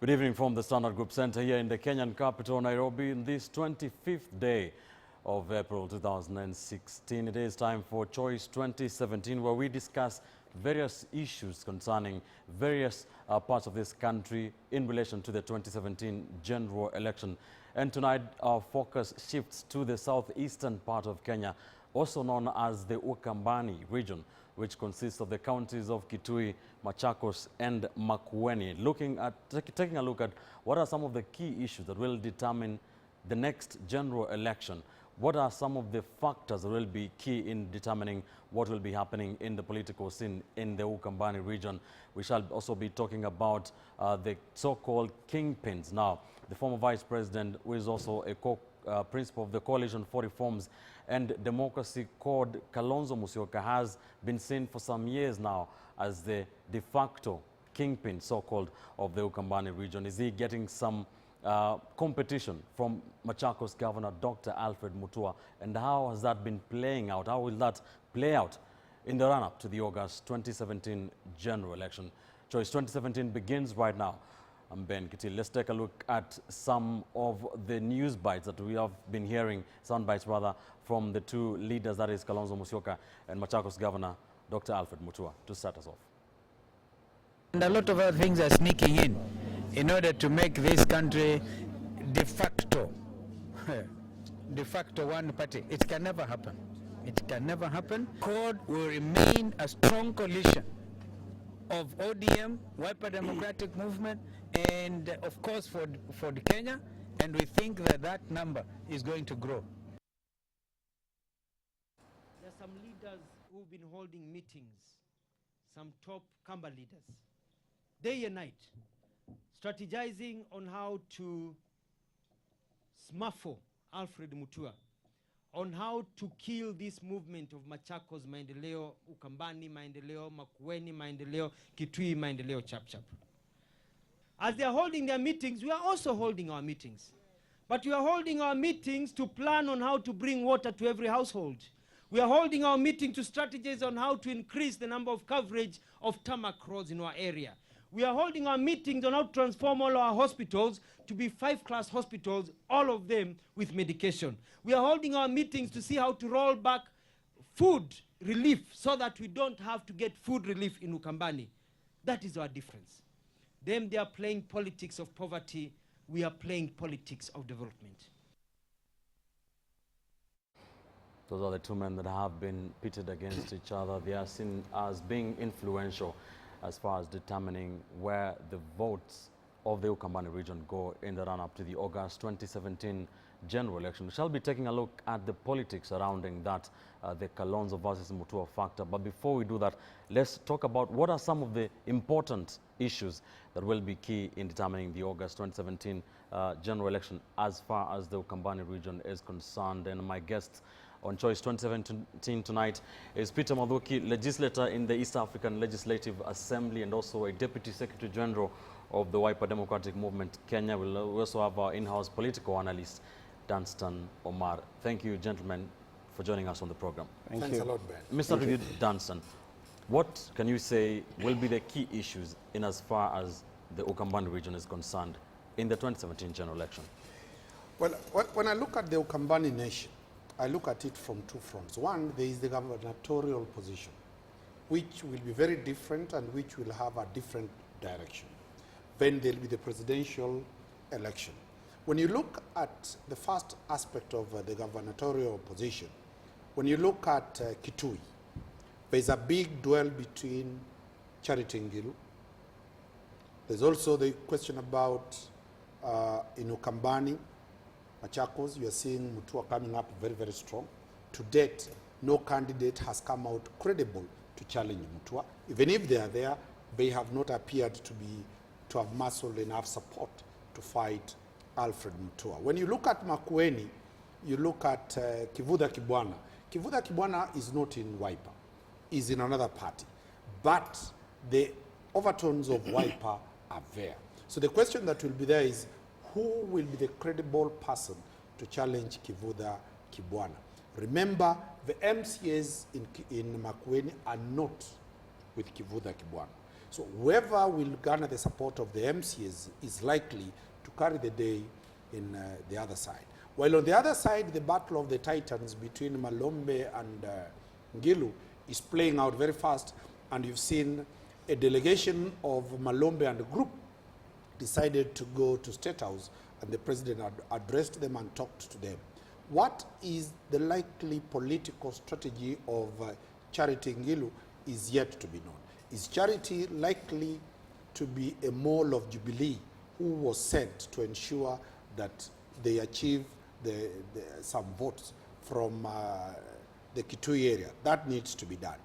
Good evening from the Standard Group Center here in the Kenyan capital, Nairobi, in this 25th day of April 2016. It is time for Choice 2017, where we discuss various issues concerning various parts of this country in relation to the 2017 general election. And tonight, our focus shifts to the southeastern part of Kenya, also known as the UKAMBANI region, which consists of the counties of Kitui, Machakos, and Makueni. Taking a look at what are some of the key issues that will determine the next general election. What are some of the factors that will be key in determining what will be happening in the political scene in the UKAMBANI region? We shall also be talking about the so-called kingpins. Now, the former vice president, who is also a principal of the Coalition for Reforms and Democracy called Kalonzo, has been seen for some years now as the de facto kingpin, so-called, of the UKAMBANI region. Is he getting some competition from Machakos Governor Dr. Alfred Mutua? And how has that been playing out? How will that play out in the run-up to the August 2017 general election? Choice 2017 begins right now. I'm Ben Kitil. Let's take a look at some of the news bites that we have been hearing, sound bites rather, from the two leaders, that is Kalonzo Musyoka and Machakos Governor Dr. Alfred Mutua, to start us off. And a lot of other things are sneaking in order to make this country de facto one party. It can never happen. It can never happen. CORD will remain a strong coalition of ODM, Wiper Democratic Movement, and of course for the Kenya, and we think that that number is going to grow. There are some leaders who've been holding meetings, some top Kamba leaders, day and night, strategizing on how to smuffle Alfred Mutua, on how to kill this movement of Machakos Maendeleo, UKAMBANI Maendeleo, Makueni Maendeleo, Kitui Maendeleo, Chap. As they are holding their meetings, we are also holding our meetings. But we are holding our meetings to plan on how to bring water to every household. We are holding our meeting to strategize on how to increase the number of coverage of tarmac roads in our area. We are holding our meetings on how to transform all our hospitals to be 5-class hospitals, all of them with medication. We are holding our meetings to see how to roll back food relief so that we don't have to get food relief in UKAMBANI. That is our difference. Them, they are playing politics of poverty. We are playing politics of development. Those are the two men that have been pitted against each other. They are seen as being influential as far as determining where the votes of the UKAMBANI region go in the run-up to the August 2017 general election. We shall be taking a look at the politics surrounding that, the Kalonzo versus Mutua factor. But before we do that, let's talk about what are some of the important issues that will be key in determining the August 2017 general election as far as the UKAMBANI region is concerned. And my guest on Choice 2017 tonight is Peter Mathuki, legislator in the East African Legislative Assembly and also a Deputy Secretary General of the Wiper Democratic Movement Kenya. We'll also have our in-house political analyst, Dunstan Omar. Thank you, gentlemen, for joining us on the program. Thanks a lot, Ben. Mr. Review Dunstan, what can you say will be the key issues in as far as the UKAMBANI region is concerned in the 2017 general election? Well, when I look at the UKAMBANI nation, I look at it from two fronts. One, there is the gubernatorial position, which will be very different and which will have a different direction. Then there will be the presidential election. When you look at the first aspect of the gubernatorial position, when you look at Kitui, there's a big duel between Charity Ngilu. There's also the question about in UKAMBANI, Machakos, you are seeing Mutua coming up very, very strong. To date, no candidate has come out credible to challenge Mutua. Even if they are there, they have not appeared to have muscle enough support to fight Alfred Mutua. When you look at Makueni, you look at Kivutha Kibwana. Kivutha Kibwana is not in Wiper, is in another party. But the overtones of Wiper are there. So the question that will be there is, who will be the credible person to challenge Kivutha Kibwana? Remember, the MCAs in Makueni are not with Kivutha Kibwana. So whoever will garner the support of the MCs is likely to carry the day in the other side. While on the other side, the battle of the titans between Malombe and Ngilu is playing out very fast, and you've seen a delegation of Malombe and the group decided to go to State House, and the president addressed them and talked to them. What is the likely political strategy of Charity Ngilu is yet to be known. Is Charity likely to be a mole of Jubilee who was sent to ensure that they achieve some votes from the Kitui area? That needs to be done.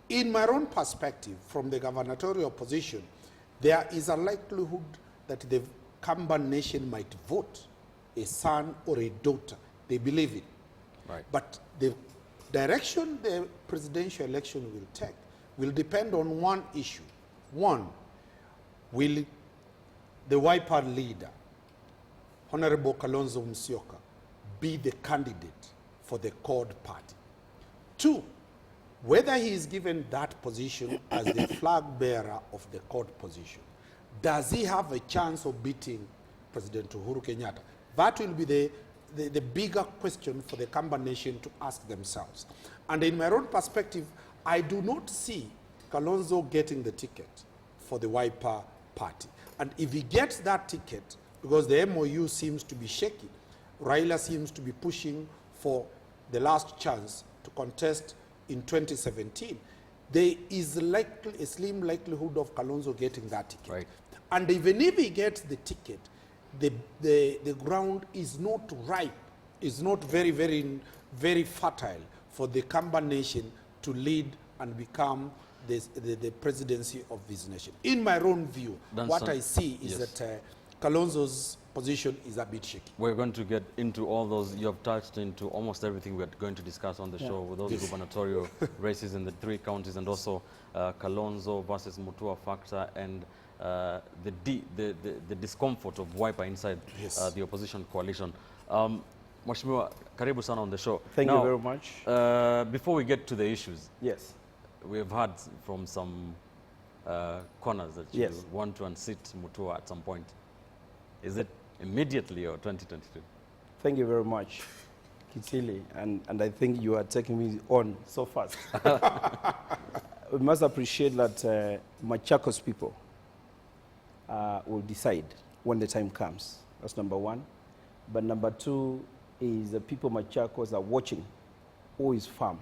In my own perspective, from the gubernatorial position, there is a likelihood that the Kamba nation might vote a son or a daughter they believe in. Right. But the direction the presidential election will take will depend on one issue. One, will the Wiper leader, Honorable Kalonzo Musyoka, be the candidate for the CORD party? Two, whether he is given that position as the flag bearer of the CORD position, does he have a chance of beating President Uhuru Kenyatta? That will be the bigger question for the Kamba nation to ask themselves. And in my own perspective, I do not see Kalonzo getting the ticket for the Wiper party. And if he gets that ticket, because the MOU seems to be shaky, Raila seems to be pushing for the last chance to contest in 2017, there is a slim likelihood of Kalonzo getting that ticket. Right. And even if he gets the ticket, the ground is not ripe, is not very fertile for the Kamba nation to lead and become the presidency of this nation. In my own view, what I see is that Kalonzo's position is a bit shaky. We're going to get into all those. You have touched into almost everything we're going to discuss on the show, with those gubernatorial races in the 3 counties, and also Kalonzo versus Mutua factor, and the discomfort of Wiper inside the opposition coalition. Mheshimiwa, karibu sana on the show. Thank you very much. Before we get to the issues, yes, we have heard from some corners that you want to unseat Mutua at some point. Is it immediately or 2022? Thank you very much, Kitili, and I think you are taking me on so fast. We must appreciate that Machakos people will decide when the time comes. That's number one. But number two is the people Machakos are watching who is firm,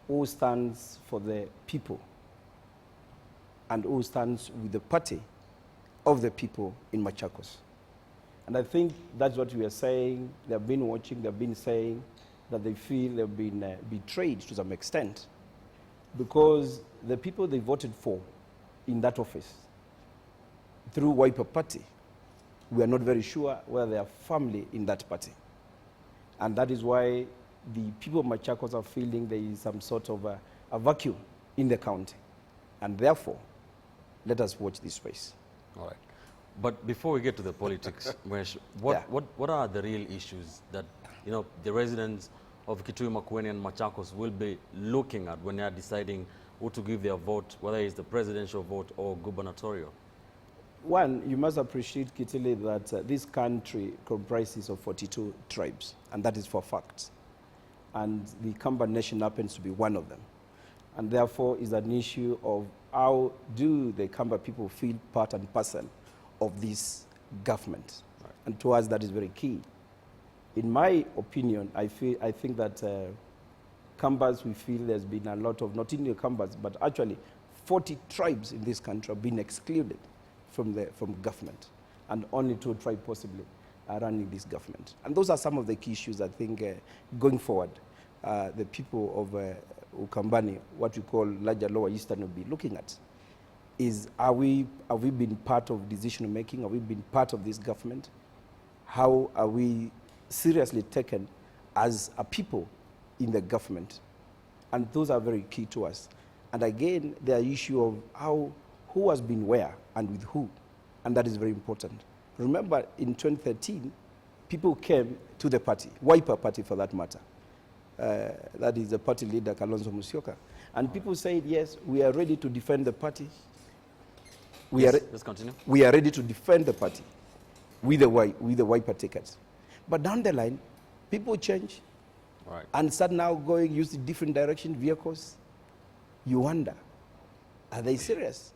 who stands for the people, and who stands with the party of the people in Machakos. And I think that's what we are saying. They have been watching, they have been saying that they feel they've been betrayed to some extent, because the people they voted for in that office through Wiper Party, we are not very sure whether they are firmly in that party. And that is why the people of Machakos are feeling there is some sort of a vacuum in the county. And therefore, let us watch this space. All right. But before we get to the politics, Mesh, what are the real issues that the residents of Kitui, Makueni, and Machakos will be looking at when they are deciding who to give their vote, whether it's the presidential vote or gubernatorial? One, you must appreciate, Kitile, that this country comprises of 42 tribes, and that is for facts. And the Kamba nation happens to be one of them. And therefore is an issue of how do the Kamba people feel part and parcel of this government. Right. And to us, that is very key. In my opinion, I think that Kambas, we feel there's been a lot of, not only Kambas, but actually 40 tribes in this country have been excluded from government, and only 2 tribes possibly are running this government. And those are some of the key issues I think going forward, the people of UKAMBANI, what we call larger lower eastern, will be looking at is, have we been part of decision making? Have we been part of this government? How are we seriously taken as a people in the government? And those are very key to us. And again, the issue of who has been where and with who, and that is very important. Remember, in 2013, people came to the party, Wiper Party for that matter. That is the party leader, Kalonzo Musyoka. And people said, yes, we are ready to defend the party. Let's continue. We are ready to defend the party with the Wiper tickets. But down the line, people change and start now going using different direction vehicles. You wonder, are they serious?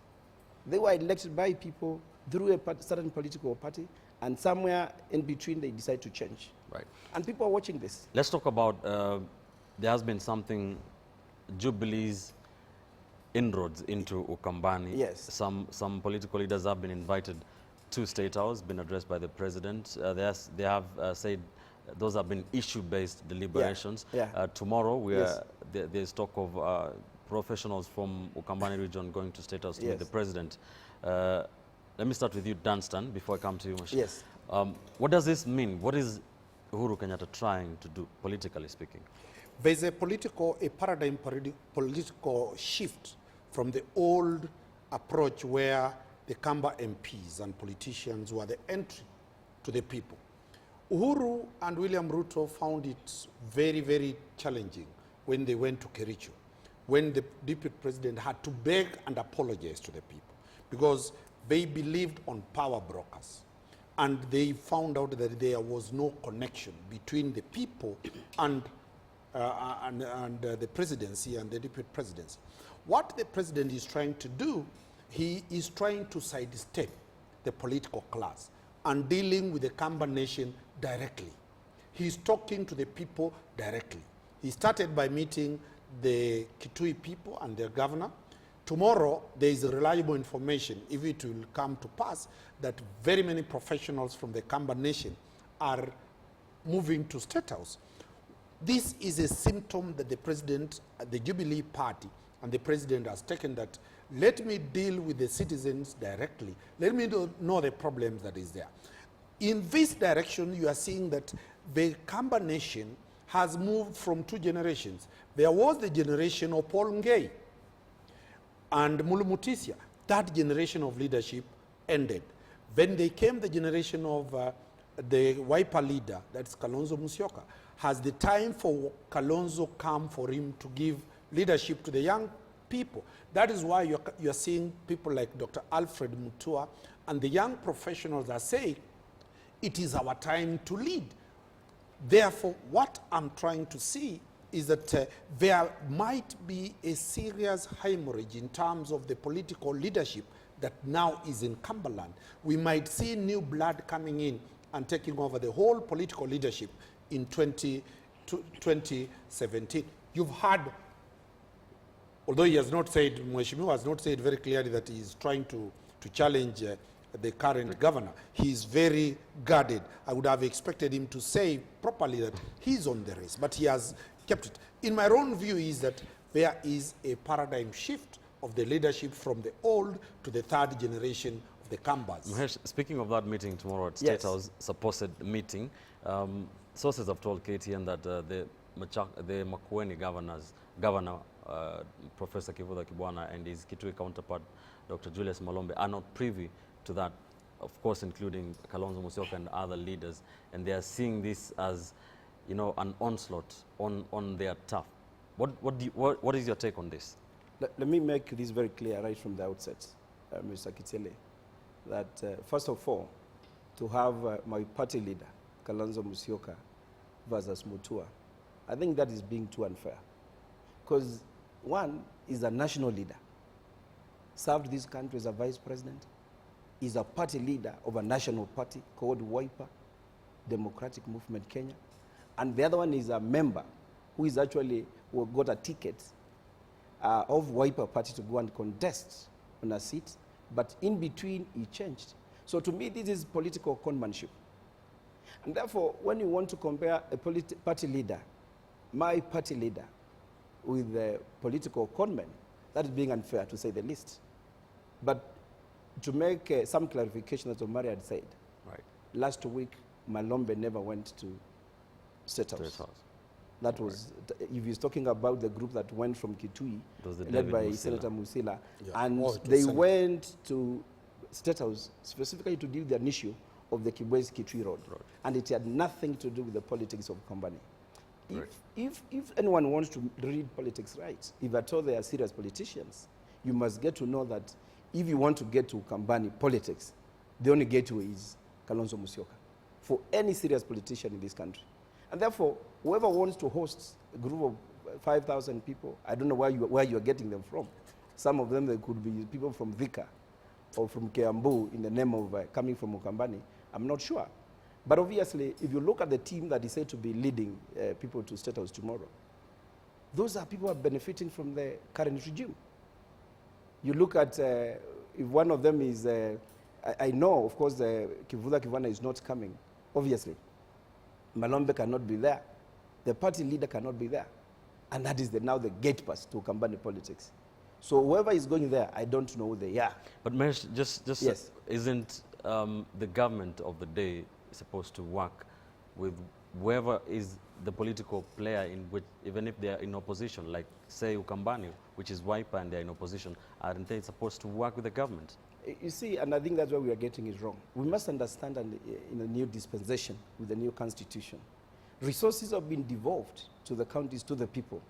They were elected by people through a certain political party, and somewhere in between they decide to change. Right. And people are watching this. Let's talk about, there has been something, Jubilee's inroads into UKAMBANI. Yes. Some political leaders have been invited to State House, been addressed by the president. They have said those have been issue-based deliberations. Tomorrow, there's talk of professionals from UKAMBANI region going to State House to meet the president. Let me start with you, Dunstan, before I come to you, Mash. Yes. What does this mean? What is Uhuru Kenyatta trying to do, politically speaking? There's a paradigm political shift from the old approach where the Kamba MPs and politicians were the entry to the people. Uhuru and William Ruto found it very, very challenging when they went to Kericho, when the deputy president had to beg and apologize to the people because they believed on power brokers. And they found out that there was no connection between the people and the presidency and the deputy presidency. What the president is trying to do, he is trying to sidestep the political class and dealing with the Kamba nation directly. He's talking to the people directly. He started by meeting the Kitui people and their governor. Tomorrow, there is reliable information, if it will come to pass, that very many professionals from the Kamba nation are moving to State House. This is a symptom that the president, the Jubilee party, and the president has taken that, let me deal with the citizens directly. Let me know the problems that is there. In this direction, you are seeing that the Kamba nation has moved from two generations. There was the generation of Paul Ngei and Mulumutisia. That generation of leadership ended. Then they came the generation of the Wiper leader, that's Kalonzo Musyoka. Has the time for Kalonzo come for him to give leadership to the young people? That is why you're seeing people like Dr. Alfred Mutua and the young professionals are saying, it is our time to lead. Therefore, what I'm trying to see is that there might be a serious hemorrhage in terms of the political leadership that now is in Cumberland. We might see new blood coming in and taking over the whole political leadership in 2017. You've had, although he has not said, Mheshimiwa has not said very clearly that he is trying to challenge the current governor. He is very guarded. I would have expected him to say properly that he's on the race, but he has kept it. In my own view is that there is a paradigm shift of the leadership from the old to the third generation of the Kambas. Mahesh, speaking of that meeting tomorrow at State House, supposed meeting, sources have told KTN that the Makueni governor, Professor Kivutha Kibwana, and his Kitui counterpart, Dr. Julius Malombe, are not privy to that, of course, including Kalonzo Musyoka and other leaders, and they are seeing this as, you know, an onslaught on their turf. What is your take on this? Let me make this very clear right from the outset, Mr. Kitele, that first of all, to have my party leader, Kalonzo Musyoka, versus Mutua, I think that is being too unfair. Because one is a national leader, served this country as a vice president, is a party leader of a national party called Wiper, Democratic Movement Kenya, and the other one is a member who is actually who got a ticket of Wiper party to go and contest on a seat, but in between he changed. So to me, this is political conmanship. And therefore, when you want to compare a party leader, my party leader, with the political conman, that is being unfair, to say the least. But to make some clarification, as Omari had said, last week, Malombe never went to State House. That was, if he's talking about the group that went from Kitui, led by Senator Musila, and they went to State House specifically to deal with an issue of the Kibwezi-Kitui Road. And it had nothing to do with the politics of Ukambani. If anyone wants to read politics right, if at all they are serious politicians, you must get to know that if you want to get to UKAMBANI politics, the only gateway is Kalonzo Musyoka for any serious politician in this country. And therefore, whoever wants to host a group of 5,000 people, I don't know where you are getting them from. Some of them, they could be people from Thika or from Kiambu in the name of coming from UKAMBANI. I'm not sure. But obviously, if you look at the team that is said to be leading people to State House tomorrow, those are people who are benefiting from the current regime. You look at, if one of them is, I know, of course, Kivutha Kivana is not coming, obviously. Malombe cannot be there. The party leader cannot be there. And that is now the gate pass to UKAMBANI politics. So whoever is going there, I don't know who they are. But Mesh, just yes. Isn't the government of the day supposed to work with whoever is the political player in which, even if they are in opposition, like say UKAMBANI, which is Wiper and they're in opposition, aren't they supposed to work with the government? You see, and I think that's where we are getting it wrong. We must understand in a new dispensation with the new constitution, resources have been devolved to the counties, to the people.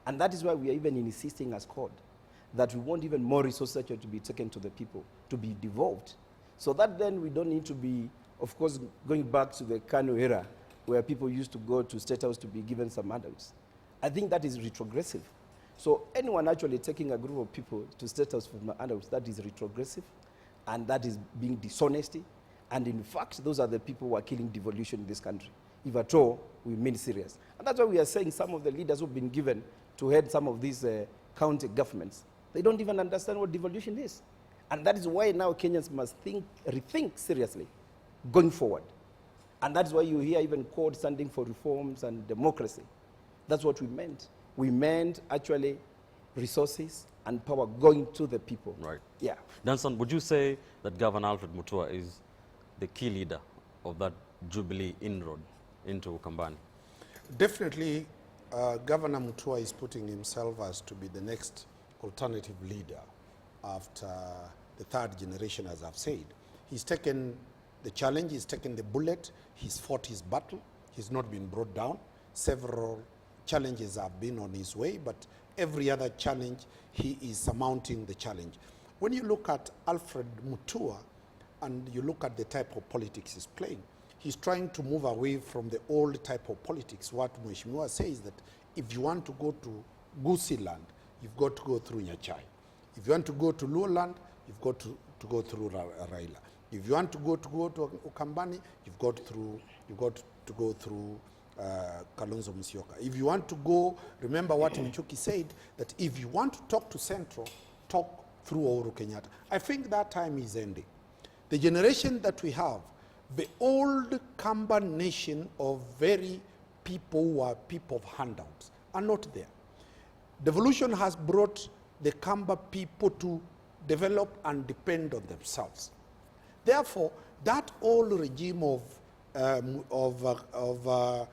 And that is why we are even insisting as CORD that we want even more resources to be taken to the people, to be devolved. So that then we don't need to be, of course, going back to the Kano era where people used to go to State House to be given some handouts. I think that is retrogressive. So anyone actually taking a group of people to State House for handouts, that is retrogressive, and that is being dishonesty. And in fact, those are the people who are killing devolution in this country. If at all, we mean serious. And that's why we are saying some of the leaders who've been given to head some of these county governments, they don't even understand what devolution is. And that is why now Kenyans must rethink seriously going forward. And that's why you hear even CORD standing for reforms and democracy. That's what we meant. We meant actually resources and power going to the people. Right. Yeah. Danson, would you say that Governor Alfred Mutua is the key leader of that Jubilee inroad into UKAMBANI? Definitely, Governor Mutua is putting himself as to be the next alternative leader after the third generation, as I've said. He's taken the challenge, he's taken the bullet, he's fought his battle, he's not been brought down. Several challenges have been on his way, but every other challenge, he is surmounting the challenge. When you look at Alfred Mutua and you look at the type of politics he's playing, he's trying to move away from the old type of politics. What Mheshimiwa says that if you want to go to Gusii land, you've got to go through Nyachai. If you want to go to Luo land, you've got to go through Raila. If you want to go to UKAMBANI, you've got to go through Kalonzo Musyoka. If you want to go, remember what Michuki said, that if you want to talk to Central, talk through Uhuru Kenyatta. I think that time is ending. The generation that we have, the old Kamba nation of very people who are people of handouts, are not there. Devolution has brought the Kamba people to develop and depend on themselves. Therefore, that old regime of the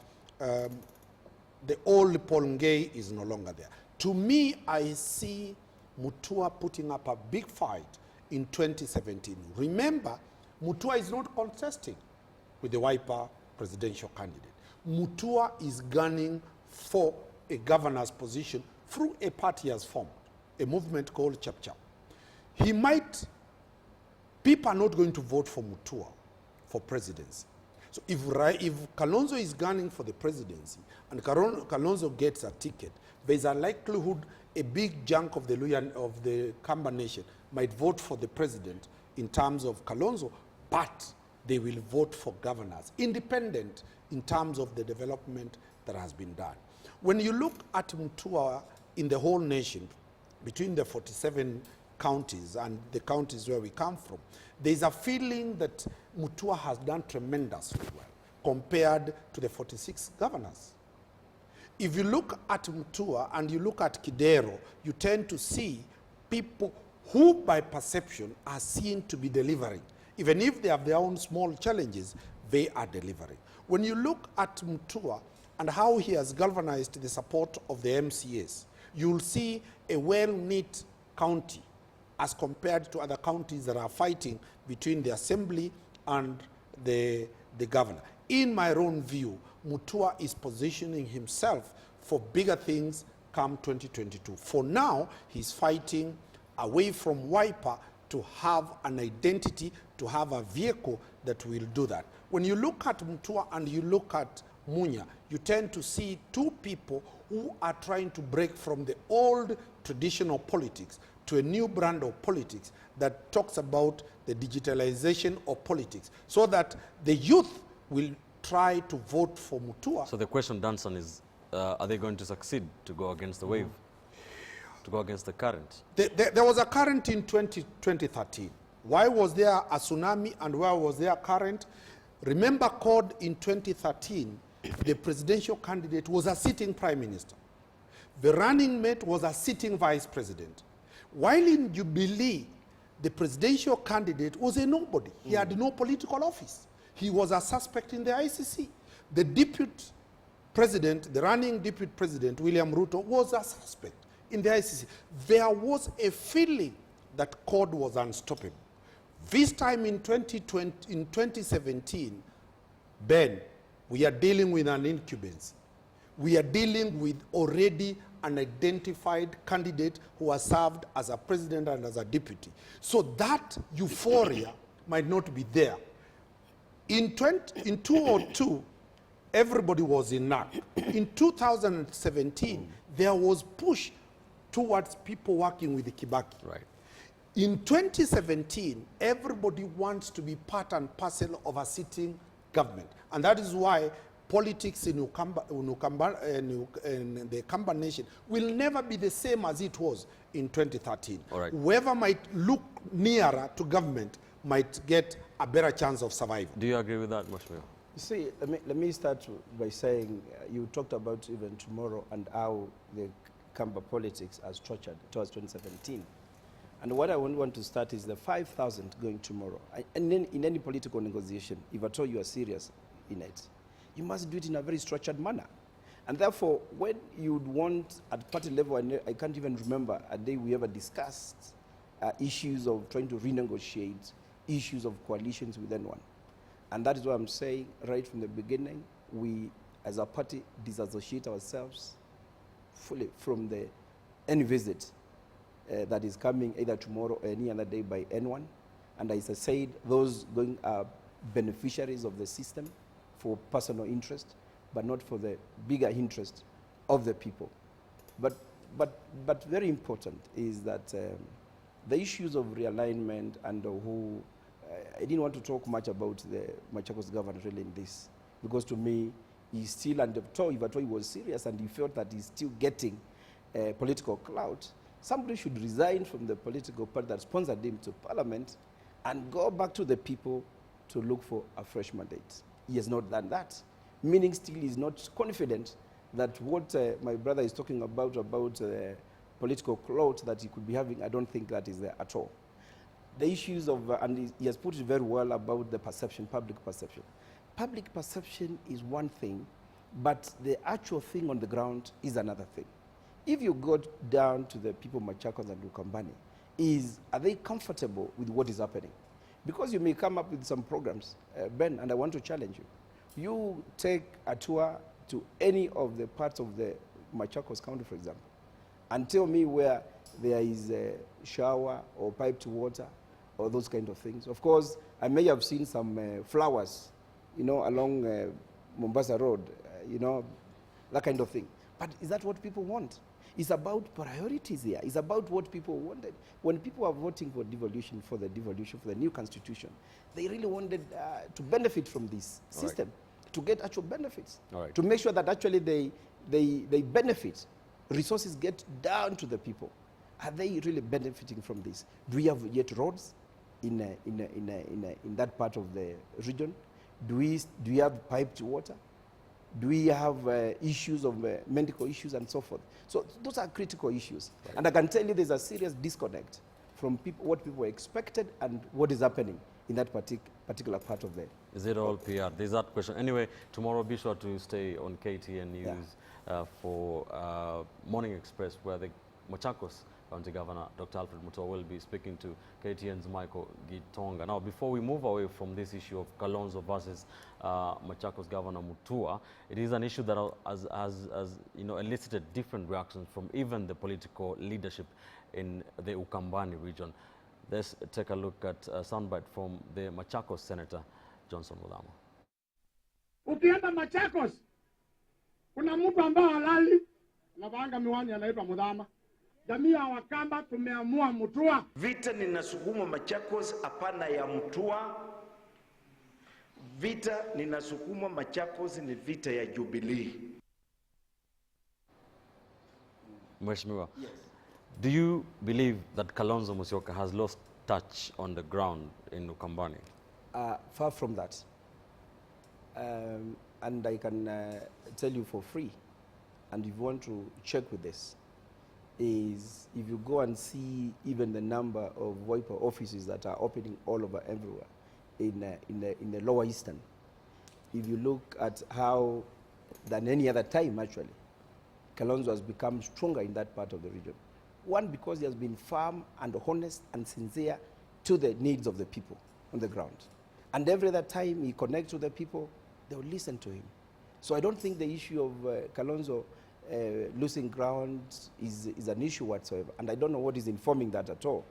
old Polngei is no longer there. To me, I see Mutua putting up a big fight in 2017. Remember, Mutua is not contesting with the Wiper presidential candidate. Mutua is gunning for a governor's position through a party has formed, a movement called Chap Chap. People are not going to vote for Mutua for presidency. So if Kalonzo is gunning for the presidency and Kalonzo gets a ticket, there's a likelihood a big chunk of the Kamba nation might vote for the president in terms of Kalonzo, but they will vote for governors, independent in terms of the development that has been done. When you look at Mutua in the whole nation, between the 47 counties and the counties where we come from, there's a feeling that Mutua has done tremendously well compared to the 46 governors. If you look at Mutua and you look at Kidero, you tend to see people who by perception are seen to be delivering. Even if they have their own small challenges, they are delivering. When you look at Mutua and how he has galvanized the support of the MCAs, you'll see a well-knit county as compared to other counties that are fighting between the assembly and the governor. In my own view, Mutua is positioning himself for bigger things come 2022. For now, he's fighting away from Wiper to have an identity, to have a vehicle that will do that. When you look at Mutua and you look at Munya, you tend to see two people who are trying to break from the old traditional politics to a new brand of politics that talks about the digitalization of politics, so that the youth will try to vote for Mutua. So the question, Danson, is are they going to succeed to go against the wave, to go against the current? There was a current in 2013. Why was there a tsunami and why was there a current? Remember, CORD in 2013, the presidential candidate was a sitting prime minister. The running mate was a sitting vice president. While in Jubilee, the presidential candidate was a nobody. He had no political office. He was a suspect in the ICC. The deputy president, the running deputy president, William Ruto, was a suspect in the ICC. There was a feeling that CORD was unstoppable. This time in 2017, Ben, we are dealing with an incumbency. We are dealing with already an identified candidate who has served as a president and as a deputy. So that euphoria might not be there. In 2002, everybody was in NAC. In 2017, there was push towards people working with the Kibaki. Right. In 2017, everybody wants to be part and parcel of a sitting government. And that is why politics in the Kamba nation will never be the same as it was in 2013. All right. Whoever might look nearer to government might get a better chance of survival. Do you agree with that, Mheshimiwa? You see, let me start by saying you talked about even tomorrow and how the Kamba politics are structured towards 2017. And what I want to start is the 5,000 going tomorrow. And then in any political negotiation, if at all you are serious in it, you must do it in a very structured manner. And therefore, when you would want at party level, I can't even remember a day we ever discussed issues of trying to renegotiate issues of coalitions with anyone. And that is why I'm saying right from the beginning, we as a party disassociate ourselves fully from any visit that is coming either tomorrow or any other day by anyone. And as I said, those going are beneficiaries of the system for personal interest, but not for the bigger interest of the people. But very important is that the issues of realignment and who, I didn't want to talk much about the Machakos governor really in this, because to me, he's still under tow. If at all he was serious and he felt that he's still getting political clout, somebody should resign from the political party that sponsored him to parliament and go back to the people to look for a fresh mandate. He has not done that, meaning still he's not confident that what my brother is talking about political clout that he could be having, I don't think that is there at all. The issues of, and he has put it very well about the perception, public perception. Public perception is one thing, but the actual thing on the ground is another thing. If you go down to the people Machakos and UKAMBANI, are they comfortable with what is happening? Because you may come up with some programs, Ben, and I want to challenge you. You take a tour to any of the parts of the Machakos County, for example, and tell me where there is a shower or piped water or those kind of things. Of course, I may have seen some flowers, along Mombasa Road, that kind of thing. But is that what people want? It's about priorities here. It's about what people wanted. When people are voting for devolution, for the new constitution, they really wanted to benefit from this system, to get actual benefits, to make sure that actually they benefit. Resources get down to the people. Are they really benefiting from this? Do we have yet roads in that part of the region? Do we have piped water? Do we have issues of medical issues and so forth? So those are critical issues. Right. And I can tell you there's a serious disconnect from what people expected and what is happening in that particular part of the... Is it all PR? There's that question. Anyway, tomorrow be sure to stay on KTN News for Morning Express, where the Machakos County Governor, Dr. Alfred Mutua, will be speaking to KTN's Michael Gitonga. Now, before we move away from this issue of Kalonzo versus Machakos Governor Mutua, it is an issue that has elicited different reactions from even the political leadership in the UKAMBANI region. Let's take a look at a soundbite from the Machakos Senator, Johnson Mulama. Ukienda Machakos, kuna mtu ambaye halali anavaanga miwani anaitwa Mudhama. Jamii ya Wakamba tumeamua Mutua. Vita ninasukuma Machakos, hapana ya Mutua. Vita ninasukuma Machakos ni vita ya Jubilee. Mheshimiwa, yes. Do you believe that Kalonzo Musyoka has lost touch on the ground in UKAMBANI? Far from that. And I can tell you for free, and if you want to check with this, is if you go and see even the number of wiper offices that are opening all over everywhere in the lower eastern, if you look at how, than any other time actually, Kalonzo has become stronger in that part of the region. One, because he has been firm and honest and sincere to the needs of the people on the ground. And every other time he connects with the people, they will listen to him. So I don't think the issue of Kalonzo losing ground is an issue whatsoever. And I don't know what is informing that at all,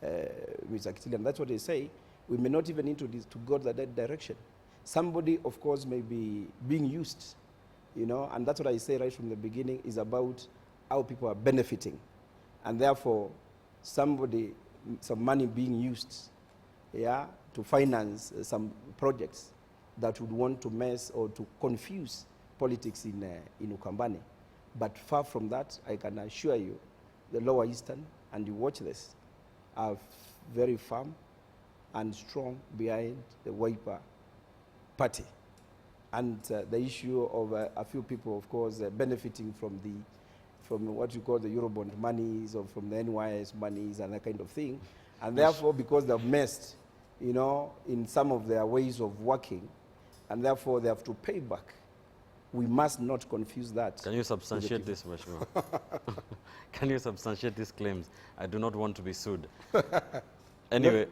Mr. Kitilian. That's what they say. We may not even need to go that direction. Somebody, of course, may be being used, you know, and that's what I say right from the beginning, is about how people are benefiting. And therefore, some money being used, yeah, to finance some projects that would want to mess or to confuse politics in UKAMBANI. But far from that, I can assure you, the lower eastern, and you watch this, are very firm and strong behind the Wiper party. And the issue of a few people, of course, benefiting from what you call the Eurobond monies or from the NYS monies and that kind of thing. And therefore, because they've messed, you know, in some of their ways of working, and therefore they have to pay back. We must not confuse that. Can you substantiate this, Mheshimiwa? Can you substantiate these claims? I do not want to be sued. Anyway.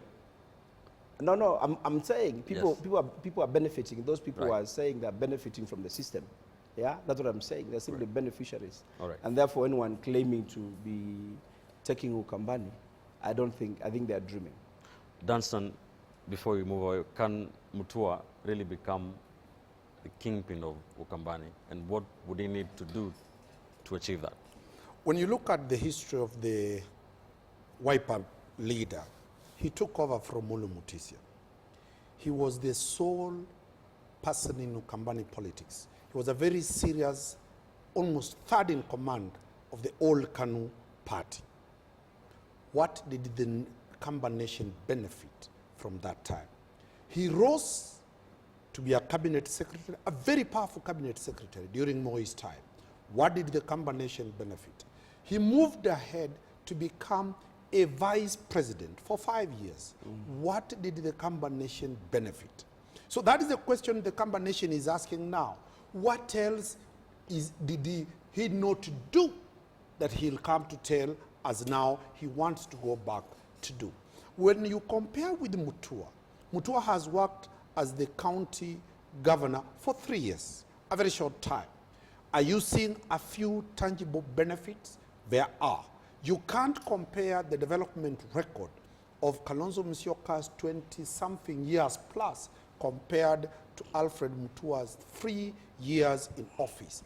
No, I'm saying people, yes. people are benefiting. Those people right. are saying they're benefiting from the system. Yeah, that's what I'm saying. They're simply right. beneficiaries. All right. And therefore, anyone claiming to be taking UKAMBANI, I think they're dreaming. Dunstan, before we move away, can Mutua really become the kingpin of UKAMBANI? And what would he need to do to achieve that? When you look at the history of the Wiper leader, he took over from Mulu Mutisia. He was the sole person in UKAMBANI politics. He was a very serious, almost third in command of the old KANU party. What did the Kamba nation benefit from that time? He rose to be a cabinet secretary, a very powerful cabinet secretary during Moi's time. What did the Kamba nation benefit? He moved ahead to become a vice president for 5 years. What did the Kamba nation benefit? So that is the question the Kamba nation is asking now. What else did he not do that he'll come to tell us now he wants to go back to do? When you compare with Mutua, Mutua has worked as the county governor for 3 years, a very short time. Are you seeing a few tangible benefits? There are. You can't compare the development record of Kalonzo Musyoka's 20-something years plus compared to Alfred Mutua's 3 years in office.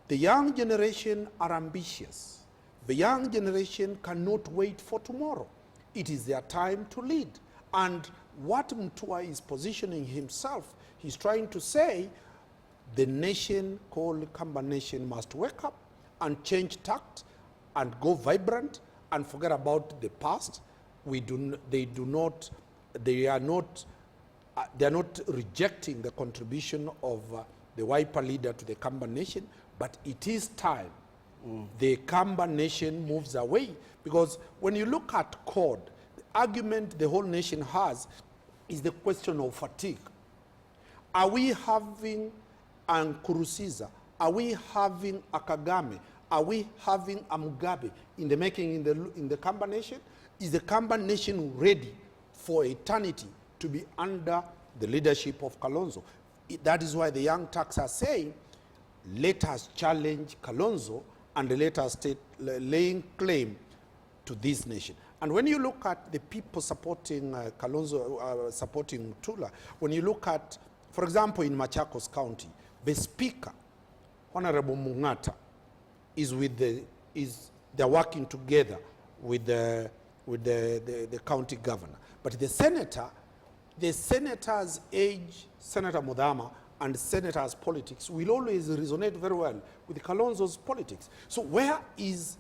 The young generation are ambitious. The young generation cannot wait for tomorrow. It is their time to lead. And what Mutua is positioning himself, he's trying to say, the nation called Kamba Nation must wake up and change tact and go vibrant and forget about the past. They are not rejecting the contribution of the Wiper leader to the Kamba Nation, but it is time the Kamba Nation moves away. Because when you look at CORD, the argument the whole nation has is the question of fatigue. Are we having an Nkurunziza? Are we having a Kagame? Are we having a Mugabe in the making in the Kamba Nation? Is the Kamba Nation ready for eternity to be under the leadership of Kalonzo? That is why the young Turks are saying, let us challenge Kalonzo and let us laying claim to this nation. And when you look at the people supporting Kalonzo, supporting Tula, when you look at, for example, in Machakos County, the Speaker, Honorable Mungata, they're working together with the county governor. But the senator's age, Senator Mudama, and senators' politics will always resonate very well with Kalonzo's politics. So where is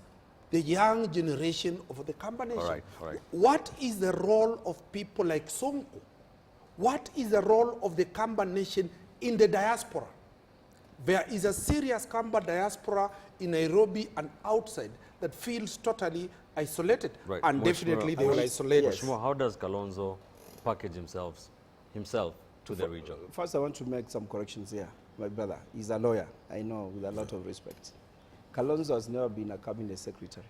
the young generation of the combination? All right. What is the role of people like Sonko? What is the role of the Kamba nation in the diaspora? There is a serious Kamba diaspora in Nairobi and outside that feels totally isolated. Right. And definitely they will isolate. Yes. How does Kalonzo package himself to the region? First, I want to make some corrections here. My brother, he's a lawyer, I know, with a lot of respect. Kalonzo has never been a cabinet secretary.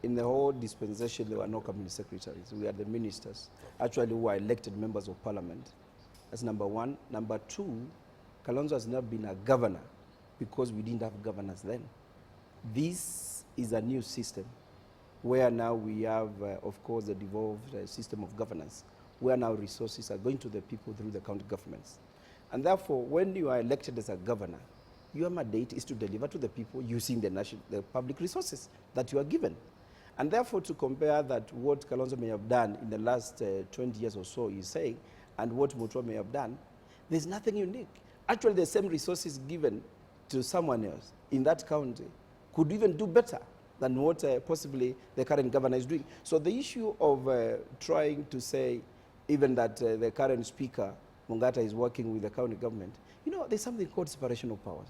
In the whole dispensation, there were no cabinet secretaries. We are the ministers, actually, who are elected members of parliament. That's number one. Number two, Kalonzo has never been a governor because we didn't have governors then. This is a new system where now we have, of course, a devolved system of governance, where now resources are going to the people through the county governments. And therefore, when you are elected as a governor, your mandate is to deliver to the people using the public resources that you are given. And therefore, to compare that what Kalonzo may have done in the last 20 years or so, he's saying, and what Mutua may have done, there's nothing unique. Actually, the same resources given to someone else in that county could even do better than what possibly the current governor is doing. So the issue of trying to say even that the current speaker, Mungata, is working with the county government, you know, there's something called separation of powers,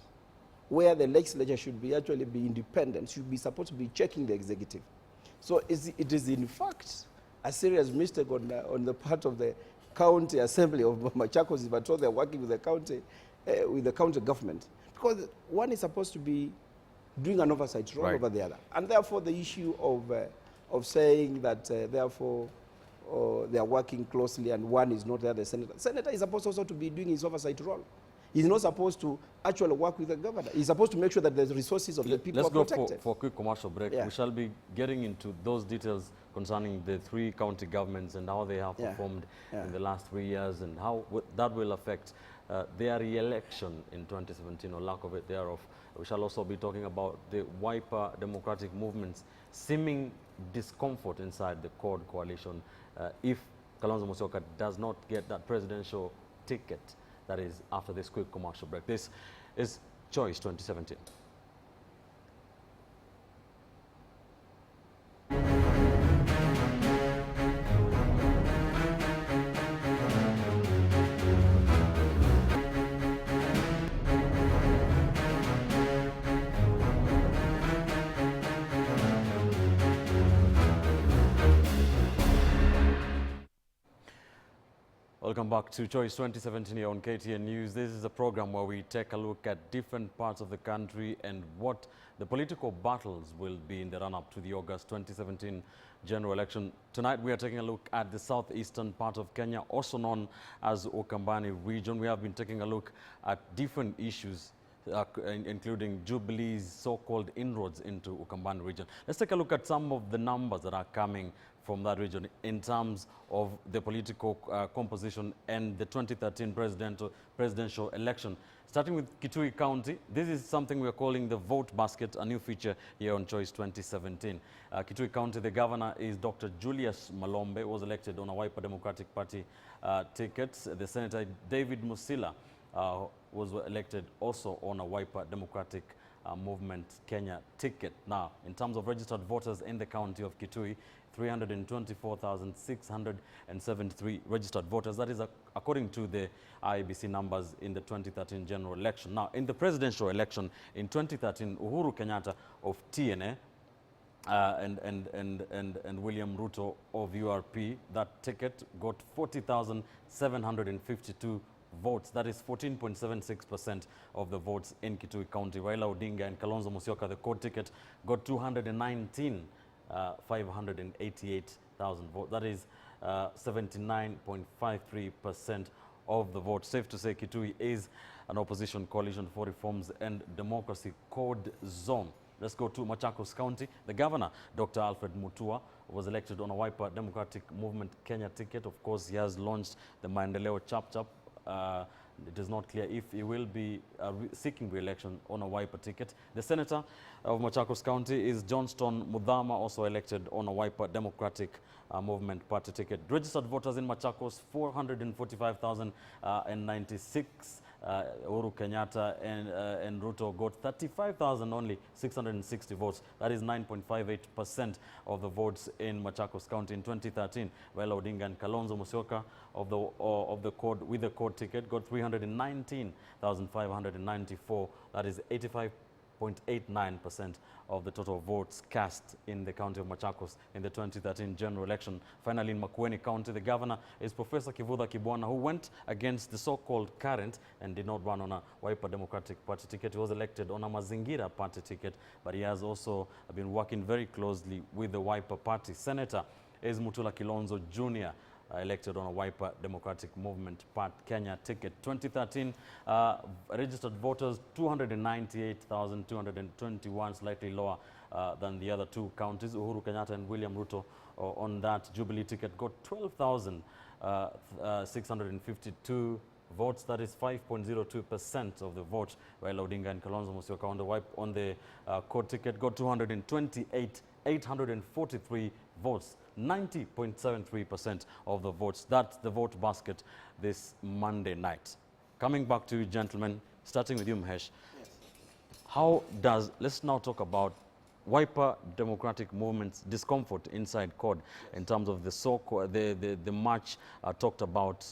where the legislature should be actually be independent, should be supposed to be checking the executive. So it is in fact a serious mistake on the part of the county assembly of Machakos if at all they're working with the county government, because one is supposed to be doing an oversight role over the other. And therefore the issue of saying that therefore they are working closely and one is not there, the senator. The senator is supposed also to be doing his oversight role. He's not supposed to actually work with the governor. He's supposed to make sure that the resources of the people are protected. Let's go for a quick commercial break. Yeah. We shall be getting into those details concerning the three county governments and how they have performed in the last 3 years and how that will affect their re-election in 2017 or lack of it thereof. We shall also be talking about the Wiper Democratic Movement's seeming discomfort inside the CORD coalition if Kalonzo Musyoka does not get that presidential ticket. That is after this quick commercial break. This is Choice 2017. Welcome back to Choice 2017 here on KTN News. This is a program where we take a look at different parts of the country and what the political battles will be in the run-up to the August 2017 general election. Tonight we are taking a look at the southeastern part of Kenya, also known as UKAMBANI region. We have been taking a look at different issues including Jubilee's so-called inroads into UKAMBANI region. Let's take a look at some of the numbers that are coming from that region in terms of the political composition and the 2013 presidential election. Starting with Kitui County, this is something we are calling the vote basket, a new feature here on Choice 2017. Kitui County, the governor is Dr. Julius Malombe, was elected on a Wiper Democratic Party ticket. The Senator David Musila was elected also on a Wiper Democratic Movement Kenya ticket. Now, in terms of registered voters in the county of Kitui, 324,673 registered voters. That is according to the IEBC numbers in the 2013 general election. Now, in the presidential election in 2013, Uhuru Kenyatta of TNA and William Ruto of URP, that ticket got 40,752 votes. That is 14.76% of the votes in Kitui County. Raila Odinga and Kalonzo Musyoka, the CORD ticket, got 219,588,000 votes. That is 79.53% of the vote. Safe to say Kitui is an opposition coalition for reforms and democracy CORD zone. let's go to Machakos County. The governor, Dr. Alfred Mutua, was elected on a Wiper Democratic Movement Kenya ticket. Of course, he has launched the Maendeleo Chap. It is not clear if he will be seeking re-election on a Wiper ticket. The senator of Machakos County is Johnston Mudhama, also elected on a Wiper Democratic Movement Party ticket. Registered voters in Machakos, 445,096. Uhuru Kenyatta and Ruto got 35,000 only 660 votes. That is 9.58% of the votes in Machakos County in 2013. While Odinga and Kalonzo Musyoka of the code with the code ticket got 319,594. That is 85.89% of the total votes cast in the county of Machakos in the 2013 general election. Finally, in Makueni County, the governor is Professor Kivutha Kibwana, who went against the so-called current and did not run on a Wiper Democratic Party ticket. He was elected on a Mazingira Party ticket, but he has also been working very closely with the Wiper Party. Senator is Mutula Kalonzo Jr., elected on a Wiper Democratic Movement Part Kenya ticket. 2013 registered voters 298,221, slightly lower than the other two counties. Uhuru Kenyatta and William Ruto on that Jubilee ticket got 12,652 votes. That is 5.02% of the vote, while Odinga and Kalonzo Musyoka on the code ticket got 228,843 votes. 90.73% of the votes. That's the vote basket this Monday night. Coming back to you, gentlemen, starting with you, Mahesh. Yes. Let's now talk about Wiper Democratic Movement's discomfort inside CORD in terms of the much talked about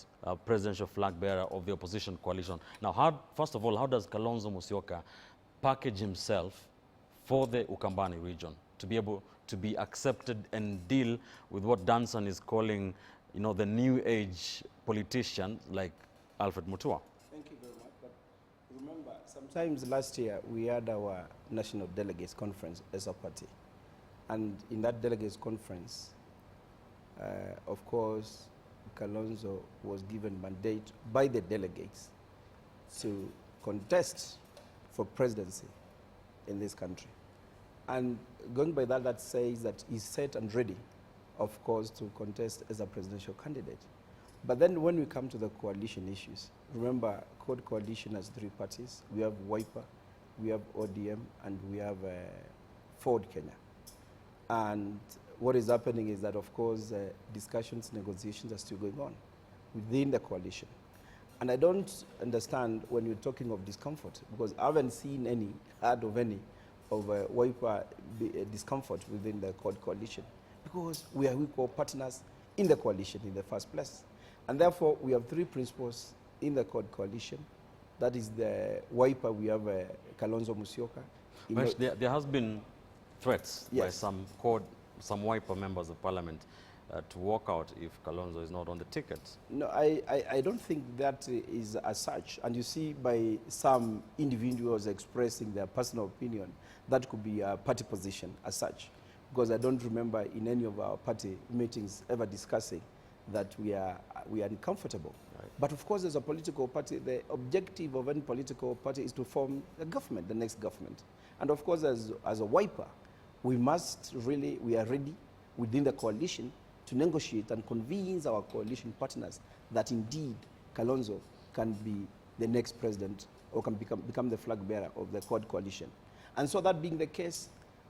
presidential flag bearer of the opposition coalition. Now, first of all, how does Kalonzo Musyoka package himself for the UKAMBANI region to be able to be accepted and deal with what Danson is calling, the new age politicians like Alfred Mutua? Thank you very much. But remember, sometimes last year we had our National Delegates Conference as a party. And in that Delegates Conference, of course, Kalonzo was given mandate by the delegates to contest for presidency in this country. And going by that, that says that he's set and ready, of course, to contest as a presidential candidate. But then when we come to the coalition issues, remember, CORD coalition has three parties. We have Wiper, we have ODM, and we have Ford Kenya. And what is happening is that, of course, discussions, negotiations are still going on within the coalition. And I don't understand when you're talking of discomfort, because I haven't seen heard of any of Wiper discomfort within the CORD coalition, because we are equal partners in the coalition in the first place. And therefore, we have three principles in the CORD coalition. That is the Wiper, we have Kalonzo Musyoka. There has been threats, yes, by some Wiper members of parliament to walk out if Kalonzo is not on the ticket. No, I don't think that is as such. And you see by some individuals expressing their personal opinion, that could be a party position as such. Because I don't remember in any of our party meetings ever discussing that we are uncomfortable. Right. But of course, as a political party, the objective of any political party is to form a government, the next government. And of course, as a Wiper, we are ready within the coalition to negotiate and convince our coalition partners that indeed Kalonzo can be the next president or can become the flag bearer of the CORD coalition. And so that being the case,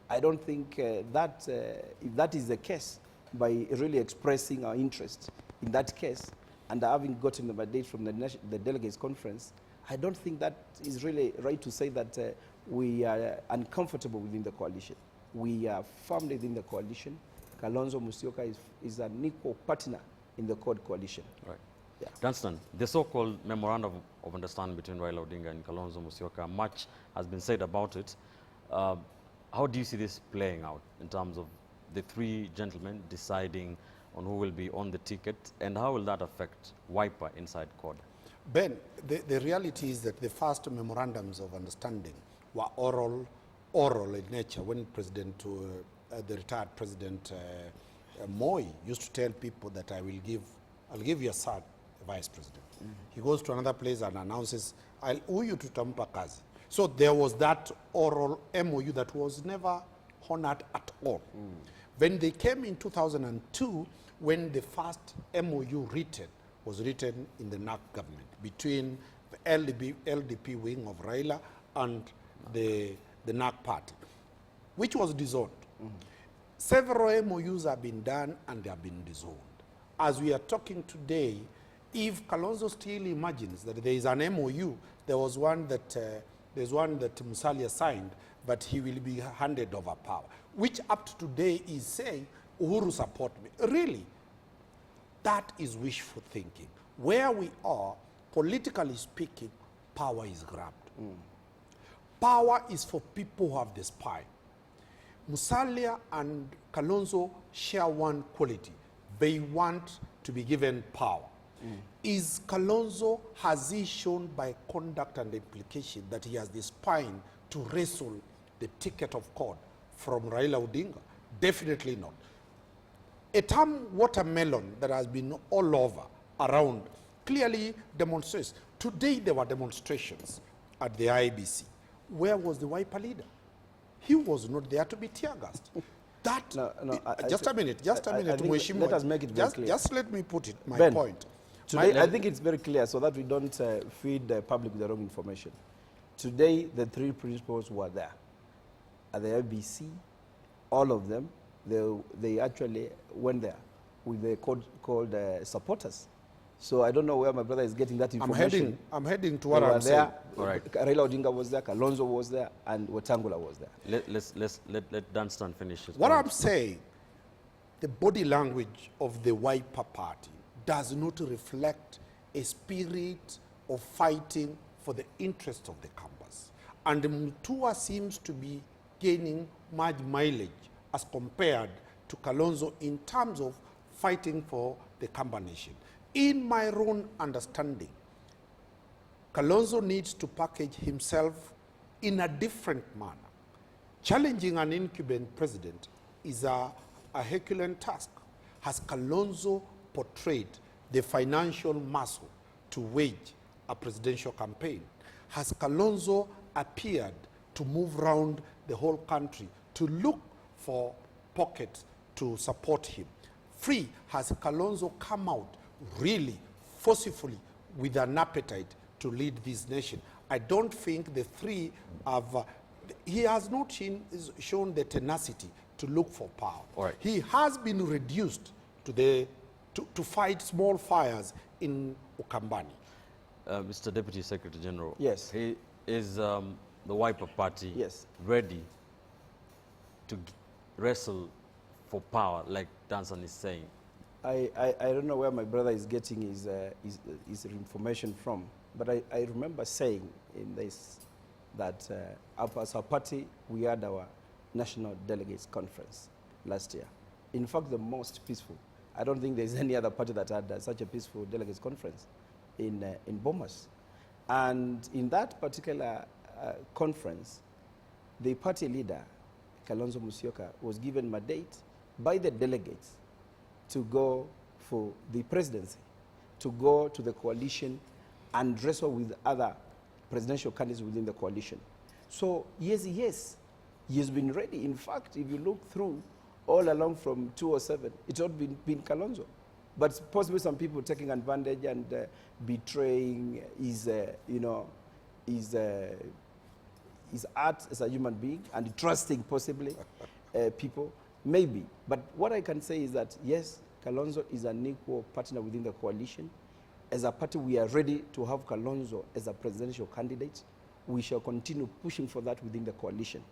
I don't think that if that is the case, by really expressing our interest in that case and having gotten the mandate from the delegates conference, I don't think that is really right to say that we are uncomfortable within the coalition. We are firmly within the coalition. Kalonzo Musyoka is an equal partner in the CORD coalition. Right. Yeah. Dunstan, the so-called memorandum of understanding between Raila Odinga and Kalonzo Musyoka, much has been said about it. How do you see this playing out in terms of the three gentlemen deciding on who will be on the ticket, and how will that affect Wiper inside CORD? Ben, the reality is that the first memorandums of understanding were oral in nature when the retired President Moi used to tell people that I'll give you a third vice president. Mm-hmm. He goes to another place and announces, huyu tutampa kazi. So there was that oral MOU that was never honored at all. When they came in 2002, when the first MOU was written in the NAC government between the LDP wing of Raila and the NAC party, which was disowned. Several MOUs have been done and they have been disowned. As we are talking today, if Kalonzo still imagines that there is an MOU, there's one that Musalia signed, but he will be handed over power, which up to today is saying, Uhuru support me. Really, that is wishful thinking. Where we are, politically speaking, power is grabbed. Power is for people who have the spine. Musalia and Kalonzo share one quality. They want to be given power. Is Kalonzo, has he shown by conduct and implication that he has the spine to wrestle the ticket of God from Raila Odinga? Definitely not. A term watermelon that has been all over around clearly demonstrates. Today there were demonstrations at the IBC. Where was the Wiper leader? He was not there to be tear gassed. That, just a minute, Mheshimiwa. Let us make it very clear. Just let me put it, my Ben, point. Today, I think it's very clear so that we don't feed the public with the wrong information. Today, the three principals were there. At the IBC, all of them, they actually went there with the called supporters. So I don't know where my brother is getting that information. I'm heading to what I'm saying. All right. Raila Odinga was there, Kalonzo was there, and Wetangula was there. Let Dunstan finish his What point. I'm saying, the body language of the Wiper party does not reflect a spirit of fighting for the interest of the Kambas. And Mutua seems to be gaining much mileage as compared to Kalonzo in terms of fighting for the Kamba nation. In my own understanding, Kalonzo needs to package himself in a different manner. Challenging an incumbent president is a Herculean task. Has Kalonzo portrayed the financial muscle to wage a presidential campaign? Has Kalonzo appeared to move around the whole country to look for pockets to support him? Free, has Kalonzo come out really forcefully with an appetite to lead this nation? I don't think the three have, he has not shown the tenacity to look for power. All right. He has been reduced to fight small fires in UKAMBANI. Mr. Deputy Secretary General. Yes. Is the Wiper Party Yes. ready to wrestle for power, like Danson is saying? I don't know where my brother is getting his information from, but I remember saying in this that as a party, we had our National Delegates Conference last year. In fact, the most peaceful. I don't think there's any other party that had such a peaceful delegates conference in Bomas. And in that particular conference, the party leader, Kalonzo Musyoka, was given mandate by the delegates to go for the presidency, to go to the coalition and wrestle with other presidential candidates within the coalition. So yes, he has been ready. In fact, if you look through all along from 2007, it's all been Kalonzo. But possibly some people taking advantage and betraying his art as a human being and trusting possibly people, maybe. But what I can say is that, yes, Kalonzo is an equal partner within the coalition. As a party, we are ready to have Kalonzo as a presidential candidate. We shall continue pushing for that within the coalition.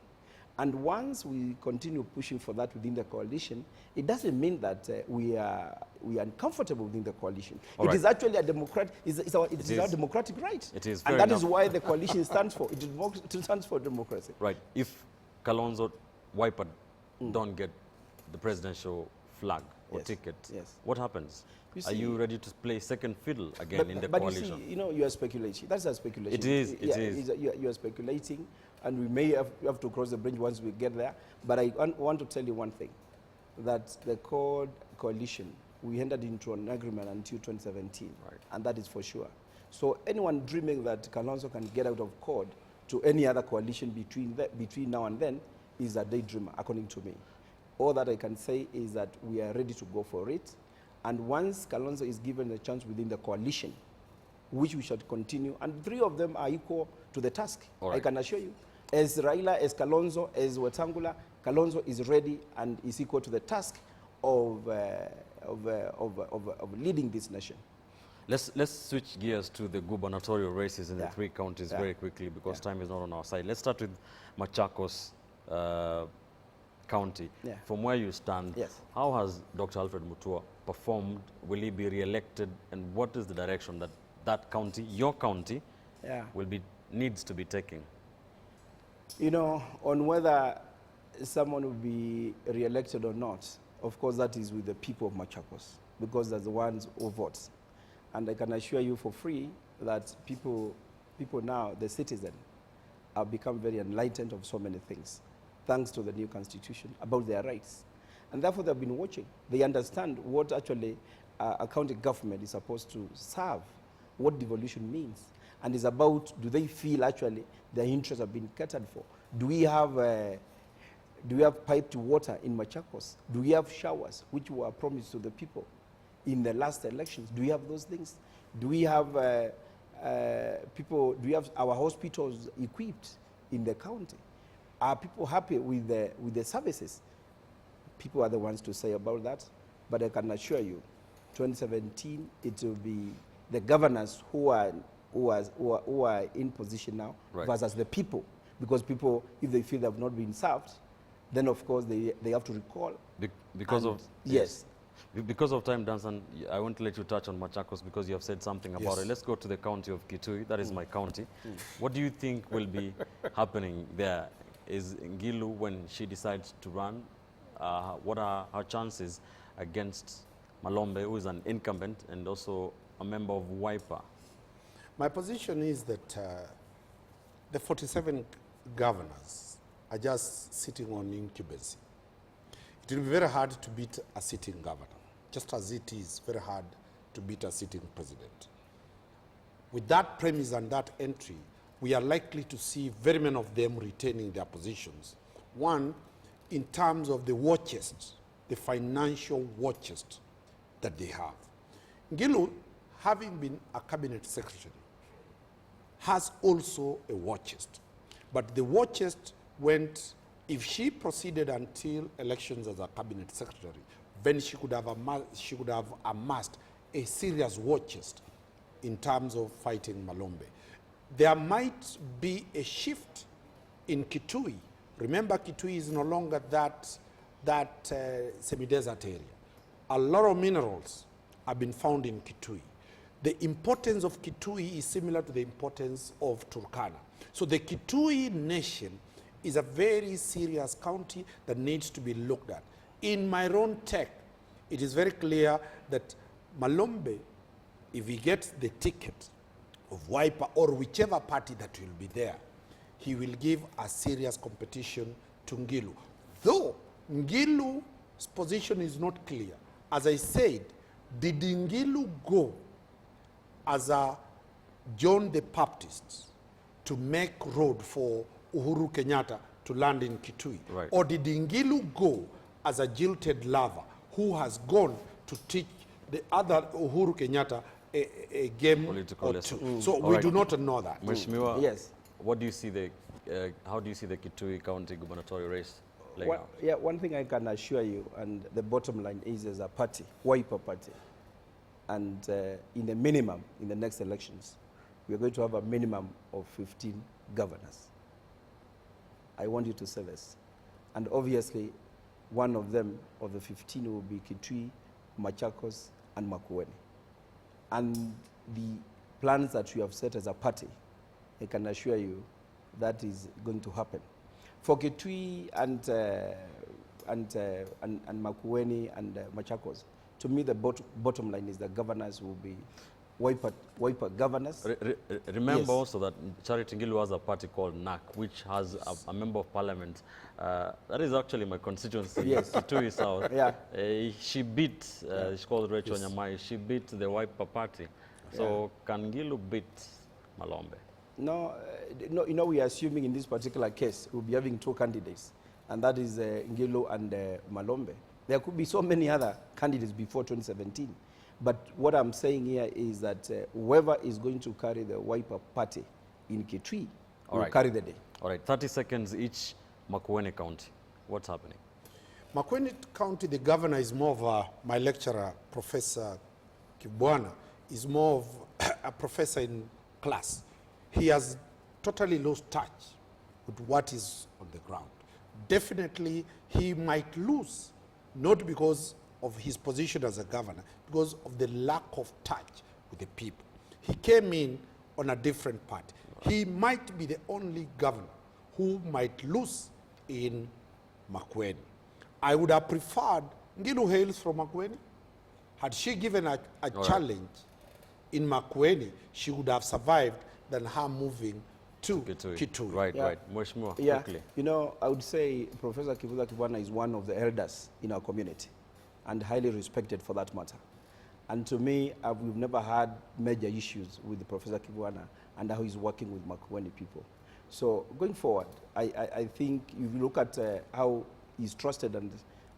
And once we continue pushing for that within the coalition, it doesn't mean that we are uncomfortable within the coalition. It is actually a democratic, it's our democratic right. It is, and that is why the coalition stands for. It stands for democracy. Right. If Kalonzo Wiper don't get the presidential flag or ticket, what happens? Are you ready to play second fiddle again in the coalition? But you see, you are speculating. That's a speculation. It is. You are speculating, and we may have to cross the bridge once we get there. But I want to tell you one thing, that the coalition, we entered into an agreement until 2017, and that is for sure. So anyone dreaming that Kalonzo can get out of CORD to any other coalition between now and then is a daydream, according to me. All that I can say is that we are ready to go for it. And once Kalonzo is given a chance within the coalition, which we should continue, and 3 of them are equal to the task, All right. I can assure you. As Raila, as Kalonzo, as Wetangula, Kalonzo is ready and is equal to the task of leading this nation. Let's switch gears to the gubernatorial races in the 3 counties very quickly, because time is not on our side. Let's start with Machakos County. From where you stand, how has Dr. Alfred Mutua performed? Will he be re-elected? And what is the direction that that county, your county, needs to be taking? You know, on whether someone will be re-elected or not, of course that is with the people of Machakos, because they're the ones who vote. And I can assure you for free that people now, the citizen, have become very enlightened of so many things, thanks to the new constitution, about their rights. And therefore they've been watching. They understand what actually a county government is supposed to serve, what devolution means. And it's about, do they feel actually their interests have been catered for? Do we have piped water in Machakos? Do we have showers, which were promised to the people in the last elections? Do we have those things? Do we have do we have our hospitals equipped in the county? Are people happy with the services? People are the ones to say about that. But I can assure you, 2017, it will be the governors who are in position now versus the people. Because people, if they feel they have not been served, then of course they have to recall. Because of time, Danson, I want to let you touch on Machakos because you have said something about it. Let's go to the county of Kitui. That is my county. What do you think will be happening there? Is Ngilu, when she decides to run, what are her chances against Malombe, who is an incumbent and also a member of Wiper? My position is that the 47 governors are just sitting on incumbency. It will be very hard to beat a sitting governor, just as it is very hard to beat a sitting president. With that premise and that entry, we are likely to see very many of them retaining their positions. One, in terms of the war chest, the financial war chest that they have. Ngilu, having been a cabinet secretary, has also a war chest. But the war chest went, if she proceeded until elections as a cabinet secretary, then she could have amassed a serious war chest in terms of fighting Malombe. There might be a shift in Kitui. Remember, Kitui is no longer that semi-desert area. A lot of minerals have been found in Kitui. The importance of Kitui is similar to the importance of Turkana. So the Kitui nation is a very serious county that needs to be looked at. In my own take, it is very clear that Malombe, if he gets the ticket of Wiper or whichever party that will be there, he will give a serious competition to Ngilu. Though Ngilu's position is not clear. As I said, did Ngilu go as a John the Baptist to make road for Uhuru Kenyatta to land in Kitui? Right. Or did Ngilu go as a jilted lover who has gone to teach the other Uhuru Kenyatta a game Political or lesson. two? So we do not know that. Mheshimiwa, Yes. what do you see how do you see the Kitui County gubernatorial race playing out? Yeah, one thing I can assure you, and the bottom line is, as a party, Wiper party, and in the minimum, in the next elections, we are going to have a minimum of 15 governors. I want you to say this. And obviously, one of them, of the 15, will be Kitui, Machakos, and Makueni. And the plans that we have set as a party, I can assure you that is going to happen. For Kitui and Makueni and Machakos, to me the bottom line is the governors will be Wiper governors. Remember also that Charity Ngilu has a party called NAC, which has a member of parliament. That is actually my constituency, Kitui South. She beat, she's called Rachel Nyamai, she beat the Wiper party. So can Ngilu beat Malombe? No, no, you know, we are assuming in this particular case we'll be having two candidates, and that is Ngilo and Malombe. There could be so many other candidates before 2017. But what I'm saying here is that whoever is going to carry the Wiper party in Kitui will carry the day. All right, 30 seconds each. Makueni County, what's happening? Makueni County, the governor is more of my lecturer, Professor Kibwana, is more of a professor in class. He has totally lost touch with what is on the ground. Definitely, he might lose, not because of his position as a governor, because of the lack of touch with the people. He came in on a different party. He might be the only governor who might lose in Makueni. I would have preferred Ngilu hails from Makueni. Had she given a challenge in Makueni, she would have survived than her moving to Kitui. Right, right. Much more quickly. You know, I would say Professor Kivuza Kibwana is one of the elders in our community and highly respected for that matter. And to me, we've never had major issues with Professor Kibwana and how he's working with Makueni people. So going forward, I think if you look at how he's trusted and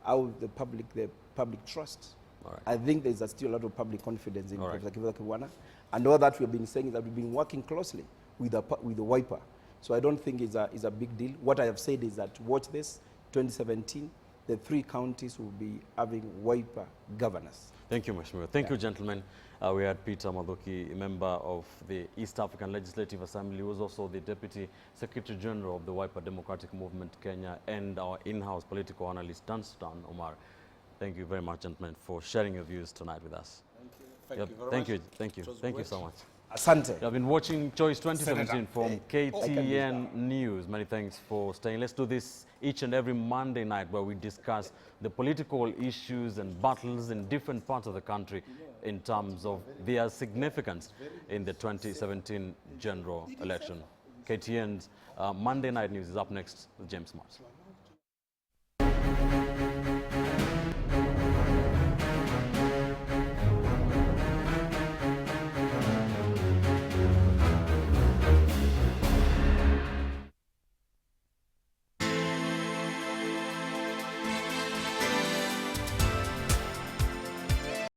how the public trusts, I think there's still a lot of public confidence in Professor Kivuza Kibwana. And all that we've been saying is that we've been working closely with the Wiper. So I don't think it's a big deal. What I have said is that watch this, 2017, the 3 counties will be having Wiper governors. Thank you, Mheshimiwa. Thank you, gentlemen. We had Peter Mathuki, a member of the East African Legislative Assembly, who was also the Deputy Secretary General of the Wiper Democratic Movement Kenya, and our in-house political analyst, Dan Omar. Thank you very much, gentlemen, for sharing your views tonight with us. Thank you very much. Thank you so much. Asante. You have been watching Choice 2017 from KTN News. Many thanks for staying. Let's do this each and every Monday night, where we discuss the political issues and battles in different parts of the country in terms of their significance in the 2017 general election. KTN's Monday Night News is up next with James Mars.